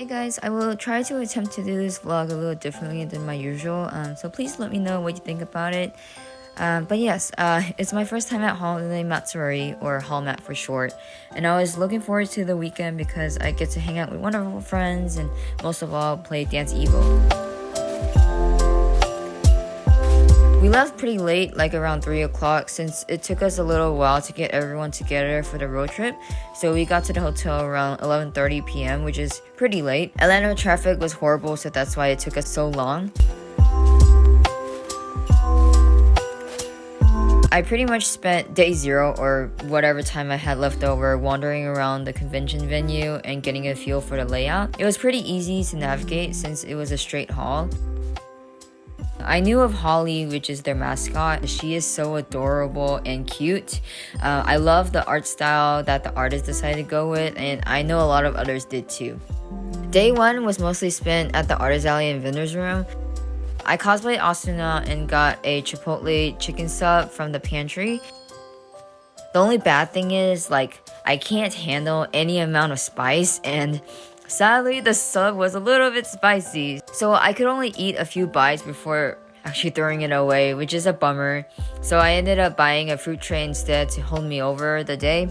Hey guys, I will try to attempt to do this vlog a little differently than my usual, so please let me know what you think about it. But yes, it's my first time at Holiday Matsuri, or HolMat for short, and I was looking forward to the weekend because I get to hang out with wonderful friends and most of all play Dance Evo. We left pretty late, like around 3 o'clock, since it took us a little while to get everyone together for the road trip. So we got to the hotel around 11:30 p.m., which is pretty late. Atlanta traffic was horrible, so that's why it took us so long. I pretty much spent day 0, or whatever time I had left over, wandering around the convention venue and getting a feel for the layout. It was pretty easy to navigate since it was a straight hall. I knew of Holly, which is their mascot. She is so adorable and cute. I love the art style that the artist decided to go with, and I know a lot of others did too. Day 1 was mostly spent at the artist alley and vendor's room. I cosplayed Asuna and got a Chipotle chicken sub from the pantry. The only bad thing is, I can't handle any amount of spice, and sadly, the sub was a little bit spicy, so I could only eat a few bites before actually throwing it away, which is a bummer. So I ended up buying a fruit tray instead to hold me over the day.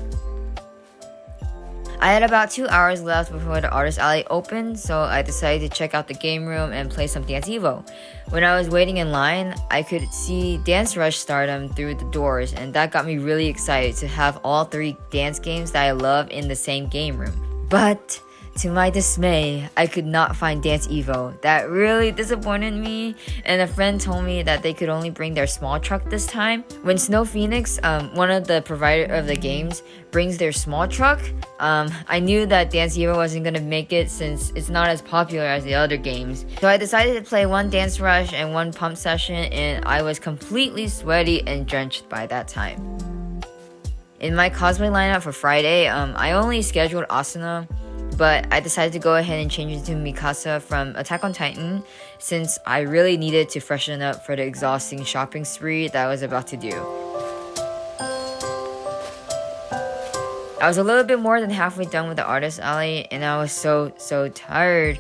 I had about 2 hours left before the artist alley opened, so I decided to check out the game room and play some Dance Evo. When I was waiting in line, I could see Dance Rush Stardom through the doors, and that got me really excited to have all 3 dance games that I love in the same game room. But to my dismay, I could not find Dance Evo. That really disappointed me, and a friend told me that they could only bring their small truck this time. When Snow Phoenix, one of the provider of the games, brings their small truck, I knew that Dance Evo wasn't gonna make it since it's not as popular as the other games. So I decided to play 1 Dance Rush and 1 Pump Session, and I was completely sweaty and drenched by that time. In my cosplay lineup for Friday, I only scheduled Asuna, but I decided to go ahead and change it to Mikasa from Attack on Titan since I really needed to freshen up for the exhausting shopping spree that I was about to do. I was a little bit more than halfway done with the artist alley, and I was so tired.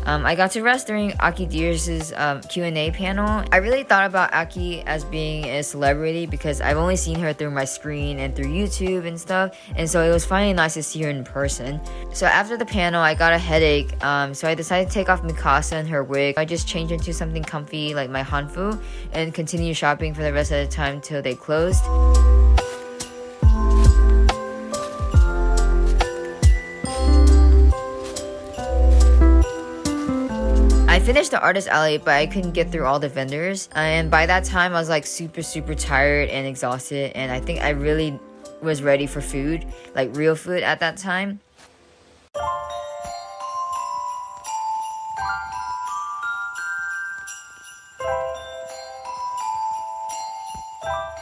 I got to rest during Aki Deers' Q&A panel. I really thought about Aki as being a celebrity because I've only seen her through my screen and through YouTube and stuff, and so it was finally nice to see her in person. So after the panel, I got a headache, so I decided to take off Mikasa and her wig. I just changed into something comfy like my hanfu and continued shopping for the rest of the time till they closed. I finished the artist alley, but I couldn't get through all the vendors, and by that time I was like super tired and exhausted, and I think I really was ready for food, like real food at that time.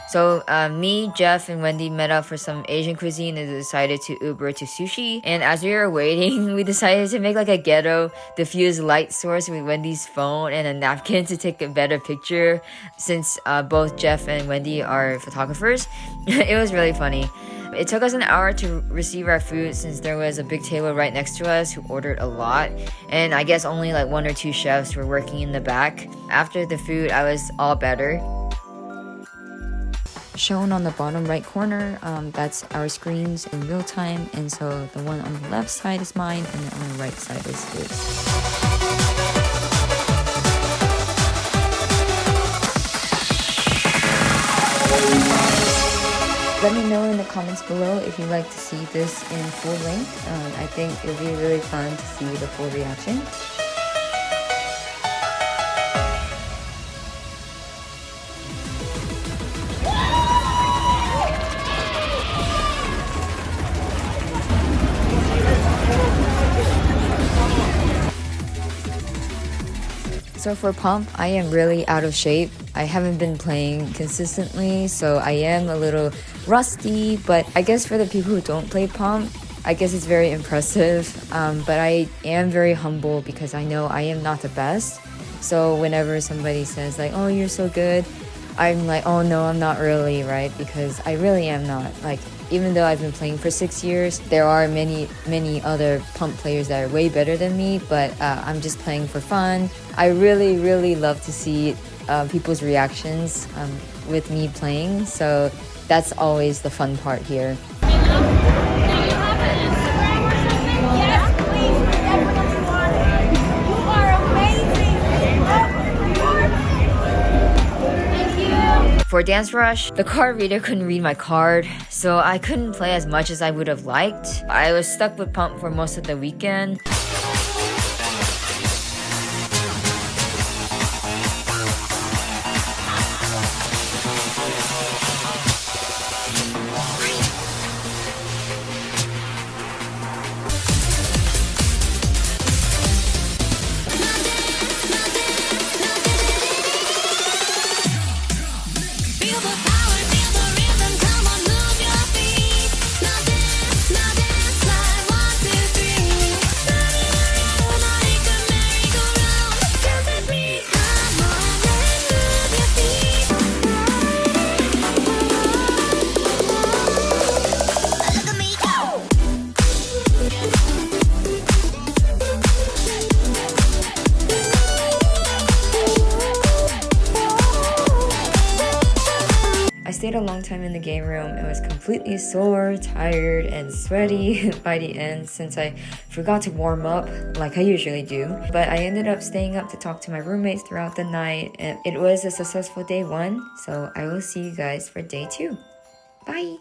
So me, Jeff, and Wendy met up for some Asian cuisine and decided to Uber to sushi. And as we were waiting, we decided to make like a ghetto diffuse light source with Wendy's phone and a napkin to take a better picture since both Jeff and Wendy are photographers. It was really funny. It took us an hour to receive our food since there was a big table right next to us who ordered a lot, and I guess only like 1 or 2 chefs were working in the back. After the food, I was all better. Shown on the bottom right corner, that's our screens in real time, and so the one on the left side is mine and the on the right side is his. Let me know in the comments below if you'd like to see this in full length. I think it would be really fun to see the full reaction. So for Pump, I am really out of shape. I haven't been playing consistently, so I am a little rusty, but I guess for the people who don't play Pump, I guess it's very impressive, but I am very humble because I know I am not the best. So whenever somebody says like, oh, you're so good, I'm like, oh no, I'm not really, right? Because I really am not. Like, even though I've been playing for 6 years, there are many other pump players that are way better than me, but I'm just playing for fun. I really love to see people's reactions with me playing, so that's always the fun part here. For Dance Rush, the card reader couldn't read my card, so I couldn't play as much as I would have liked. I was stuck with Pump for most of the weekend. I stayed a long time in the game room and was completely sore, tired, and sweaty by the end since I forgot to warm up like I usually do. But I ended up staying up to talk to my roommates throughout the night, and it was a successful day 1, so I will see you guys for day 2. Bye!